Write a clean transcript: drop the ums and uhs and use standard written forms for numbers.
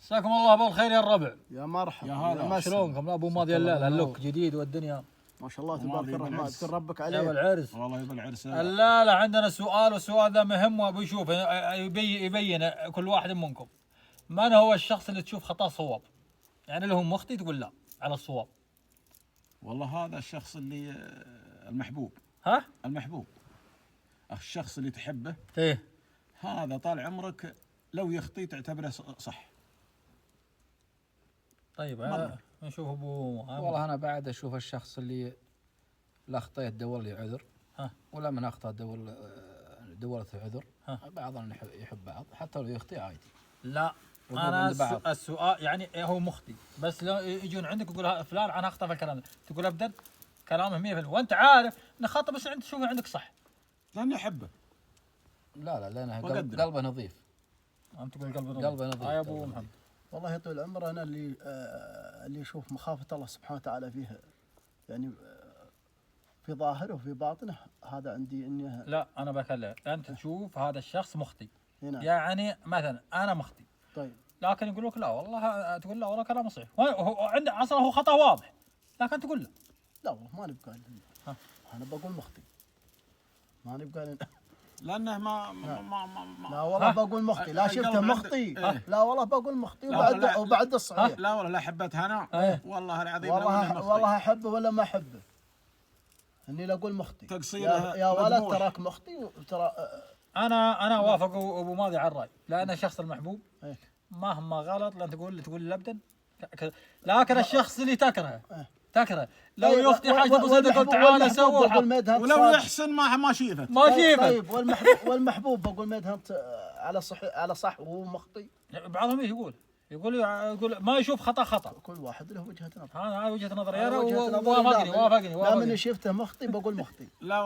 مساكم الله بالخير يا الربع. يا مرحبا. يا هلا. شلونكم؟ ابو ماضي الليله اللوك جديد والدنيا ما شاء الله تبارك الرحمن، اذكر ربك يا عليه. العرس. والله يبى العرس. لا عندنا سؤال، والسؤال ذا مهم وابي يشوف يبين كل واحد منكم من هو الشخص اللي تشوف خطأ صواب، يعني اللي هو مخطئ تقول لا على الصواب. والله هذا الشخص اللي المحبوب. ها؟ المحبوب الشخص اللي تحبه ايه هذا طال عمرك لو يخطي تعتبره صح. طيب نشوف ابو والله انا بعد اشوف الشخص اللي لا اخطيت دور لي عذر، ها، ولا من اخطا دورت عذر. ها. بعضنا يحب بعض حتى لو يخطئ عادي. لا انا السؤال يعني هو مخطئ، بس لو يجون عندك يقول فلان عن اخطا في الكلام تقول ابدا كلامه 100% وانت عارف انه خطا، بس انت تشوفه عندك صح لاني احبه. لا لانه وقدر. قلبه نظيف. انت تقول قلبه نظيف. يا ابو محمد. والله يطول العمر، انا اللي يشوف مخافه الله سبحانه وتعالى فيه، يعني في ظاهره وفي باطنه، هذا عندي اني لا انا بكلمك انت تشوف هذا الشخص مخطئ، هنا. يعني مثلا انا مخطئ، طيب لكن يقول لك لا والله، تقول لا والله كلامه صحيح، هو عنده اصلا هو خطا واضح، لكن تقول لا. لا والله ما نبقى، انا بقول مخطئ، ما نبقى لانه ما لا والله بقول مخطئ، لا شفته مخطئ. لا والله بقول مخطئ، وبعد الصحيح. لا والله لا حبتها انا. والله العظيم والله احبه ولا ما احبه، اني لا اقول مخطئ. تقصيره يا ولد تراك مخطئ ترى. انا وافق ابو ماضي على الراي، لان الشخص المحبوب إيه. مهما غلط لا تقول ابدا، لكن الشخص اللي تكرهه لو يخطي حاجه بسيطه تقول تعال سوى، ولو يحسن ما شيفت. طيب والمحبوب بقول مدهن على صح وهو مخطئ. بعضهم يقول ما يشوف خطا. كل واحد له وجهة نظر. هذا وجهة نظري انا، وافقني. وافقني لا من شفته مخطئ بقول مخطئ. لا